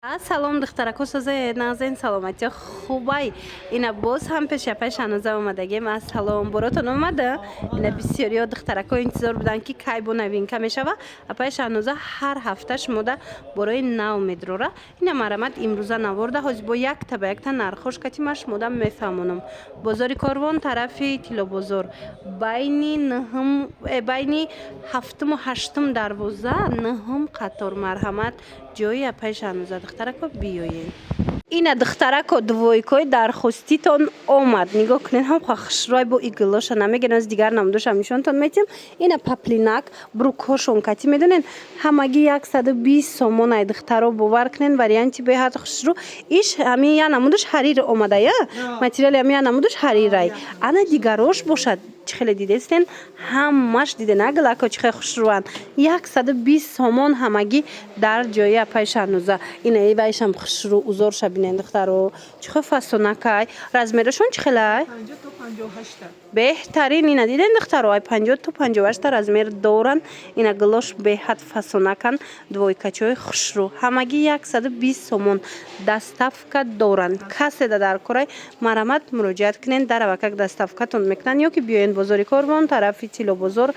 салом духтарако созаед назен саломати хубай ина боз ҳам пешапай шаноза омадагем ассалом боротон омада ина бисёриё духтарако интизор буданд ки кай бо новинка мешава апай шаноза ҳар ҳафта шумода борои нав медрора ина марамат имрӯза наворда ҳоз бо якта ба якта нархош катима шумода мефаҳмонам бозори корвон тарафи тилобозор байни ҳафтуму ҳаштум дарвоза нӯҳум қатор марҳамат ҷои апай шаноза духтарако биёед ина духтарако двойкои дархоститон омад нигоҳ кунед ҳам хушрой бо иглоша намегиранд аз дигар намудошам нишонтон метиҳам ина паплинак брукҳошон катӣ медонед ҳамагӣ 120 сомон ай духтаро бовар кунед варианти беҳад хушрӯ иш ҳамин я намудош ҳарир омада я материали ҳамин я намудош ҳарирай ана дигарош бошад чӣ хеле дидестен ҳамаш диден аглако чӣ хеле хушрӯанд 120 сомон ҳамагӣ дар ҷои апай шаноза ина ивайшам хушрӯ узорша бинен духтаро чӣ хеле фасонакай размерашон чӣ хелай 50 то 58 беҳтарин ина диден духтаро ай 50 то 58 размер доранд ина глош беҳад фасонакан двойкачаҳои хушрӯ ҳамагӣ 120 сомон доставка доранд каседа дар корай марамат муроҷиат кунед даравакак доставкатон мекунанд ё ки биёед бозори корвон тарафи тилобозор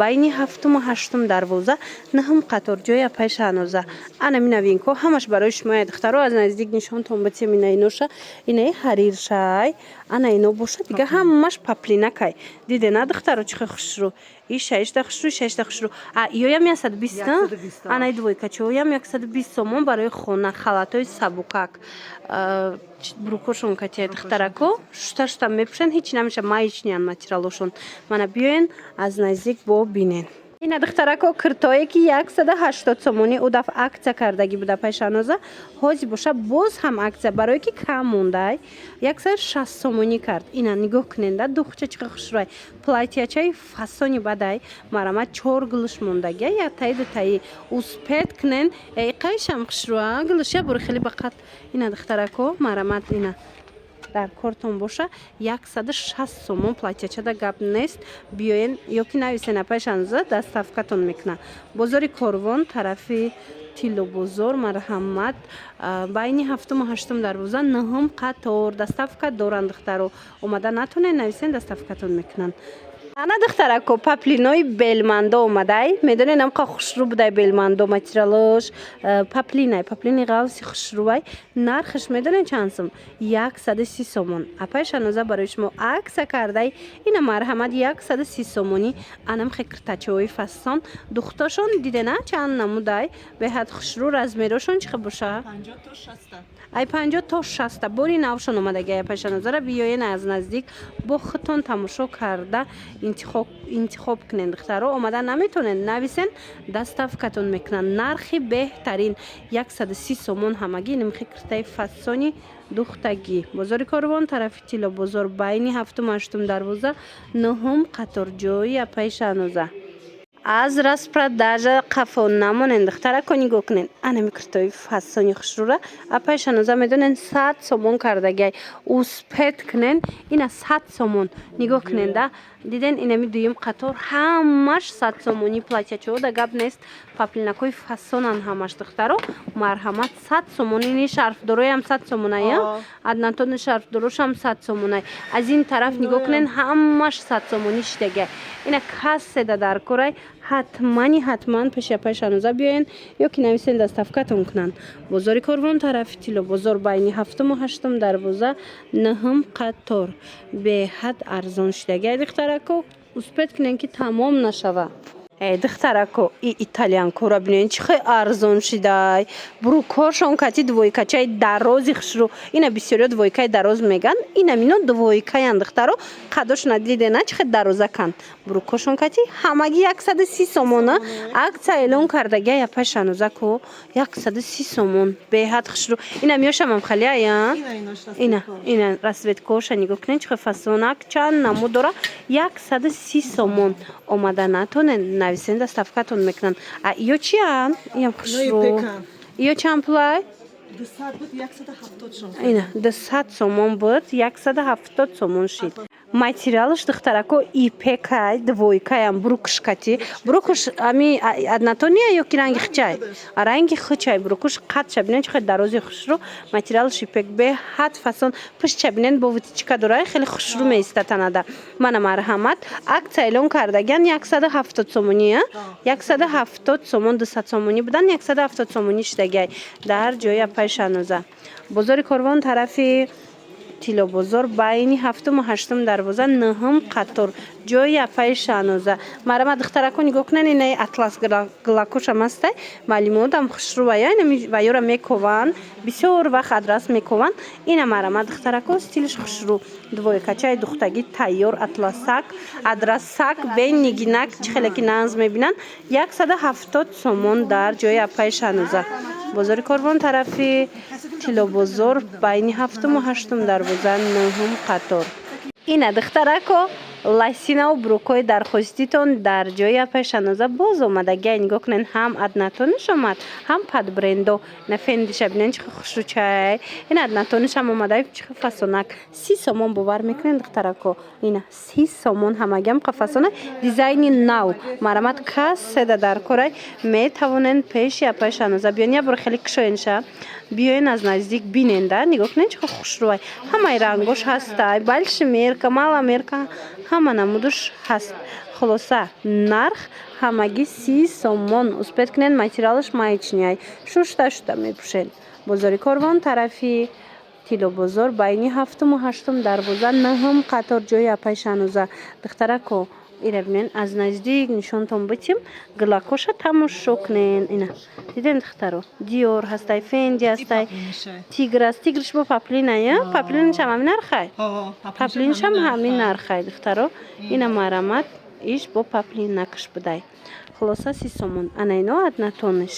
байни ҳафтуму ҳаштум дарвоза нӯҳум қатор ҷои апай шаноза ана минавинко ҳамаш барои шумо духтаро аз наздик нишонтон батем ина иноша инаи ҳариршай ана ино боша дига ҳамаш паплинакай дидена духтаро чӣ хеле хушрӯ ишаишта хушрӯ ишаишта хушрӯ иёям 120 анаи двойкачаҳоям 120 сомон барои хона халатҳои сабукак брукошон катия духтарако шута мепӯшанд ҳеҷ намеша маечниан материалошон мана биёен аз наздик бо бинен ина духтарако киртое ки 180 сомонӣ ӯ дафъ аксия кардагӣ буда апай шаноза ҳозир боша боз ҳам аксия барое ки кам мондай 160 сомонӣ кард ина нигоҳ кунед духча чӣ хеле хушрӯай платьячаи фасони бадай марамат 4 глуш мондагия я таи дутаи успед кунен қайшам хушрӯа глуш я бори хеле бақат ина духтарако марамат ина дар кортон боша 160 сомон платьячада гап нест биёен ё ки нависен апай шаноза доставкатон мекунад бозори корвон тарафи тилобозор марҳамат байни ҳафтуму ҳаштум дарвоза нӯҳум қатор доставка доранд духтаро омада натонед нависен доставкатон мекунанд ана духтарако паплинои белмандо омадай медонед ам қа хушрӯ будай белмандо материалош паплини ғавси хушрӯай нархаш медонед чанд сум 130 сомон апай шаноза барои шумо аксия кардай ина марҳамат 130 сомонӣ анам хекиртачаҳои фасон духташон дидена чанд намудай беҳад хушрӯ размерошон чӣ хел боша 50 то 60 ай 50 то 60 бори навшон омадаги апай шанозара биёен аз наздик бо худтон тамошо карда интихоб кунед духтаро омада наметонед нависен доставкатон мекунанд нархи беҳтарин 130 сомон ҳамагӣ нимхи киртаи фасони духтагӣ бозори корвон тарафи тилобозор байни ҳафтум ҳаштум дарвоза нӯҳум қатор ҷои апай шаноза аз распродажа қафо намонед духтарако нигоҳ кунед анами киртои фасони хушрӯра апай шаноза медонед 100 сомон кардагиай успед кунед ина 100 сомон нигоҳ кунед диден инами дуюм қатор ҳамаш 100 сомонӣ платьячаҳо да гап нест паплинакҳои фасонан ҳамаш духтаро марҳамат 100 сомонини шарфдороям 100 сомоная аднатони шарфдорошам 100 сомонай аз ин тараф нигоҳ кунед ҳамаш 100 сомонӣ шидагиай ина каседа дар корай ҳатман пеши апай шаноза биёен ё ки нависен доставкатон кунанд бозори корвон тарафи тилобозор байни ҳафтуму ҳаштум дарвоза нӯҳум қатор беҳад арзон шидагиай духтарако успед кунед ки тамом нашава духтарако итальянкора бинед чӣ хеле арзон шидай брукҳошон кати двойкачаи дарози хушрӯ ина бисёриё двойкаи дароз меган инам ино двойкаянд духтаро қадошона дидена чӣ хеле дарозаканд брукҳошон кати ҳамагӣ 130 сомона аксия эълон кардагиай апай шанозако 130 сомон беҳад хушрӯ инам ёшамам халияя ина расветкоша нигоҳ кунед чӣ хеле фасонак чанд намуд дора 130 сомон омада натонед нависен доставкатон мекунанд ё чиам иям хушрӯ ё чанд пулай 270 сомон буд 170 сомон шид материалш духтарако ипекай двойкаям брукшкати брукуш ами однотонния ё ки ранги хичай ранги хичай брукуш қатша бинен чихе дарози хушру материалш ипек бе ҳат фасон пушча бинен бо вутичка дорай хеле хушру меистатанада мана марҳамат акция эълон кардаган 170 сомони 170 сомон 200 сомони будан 170 сомони шидагай дар ҷои апайшануза бозори Корвон тарафи тило бозор байни 7-ум ва 8-ум дарвоза 9-ум қатор ҷои апаи шануза марама духтарако нигоҳ кунан инаи атлас глакошам ҳастай маълимотам хушрувая ва ёра мекован бисёр вақт адрас мекован ина марама духтарако стилиш хушру двойкачаи духтагӣ тайёр атласак адрасак бе нигинак чӣ хеле ки нағз мебинан 170 сомон дар ҷои апаи шануза бозори Корвон тарафи тило бозор байни 7-ум ва 8-ум дарвоза 9-ум қатор ина духтарако лайсинау брукои дархоститон дар ҷои апаи шануза боз омадагай нигоҳ кунен ҳам аднатониш омад ҳам падбрендо ина фендиша бинен чихе хушручай ина аднатонишам омадай чихе фасонак 30 сомон бовар мекунен духтарако ина 30 сомон ҳамагиам қафасона дизайни нав марамат каседа дар корай метавонен пеши апаи шануза биён я бор хеле кушоенша биёен аз наздик биненда нигоҳ кунен чихе хушрувай ҳамаи рангош ҳастай больши мерка мала мерка ҳама намудуш ҳаст хулоса нарх ҳамагӣ 30 сомон успед кунен материалаш маечняй шушта мепӯшен бозори Корвон тарафи тило бозор байни 7-ум ва 8-ум дарвоза 9-ум қатор ҷои апаи шануза духтарако ира бинен аз наздик нишонтон битим глакоша тамошо кунен ина диден духтаро диёр ҳастай фенди ҳастай тигр аст тигриш бо паплиная паплинашам ҳамин нархай паплинашам ҳамин нархай духтаро ина марамат иш бо паплин накаш будай хулоса 30 сомон ана ино аднатониш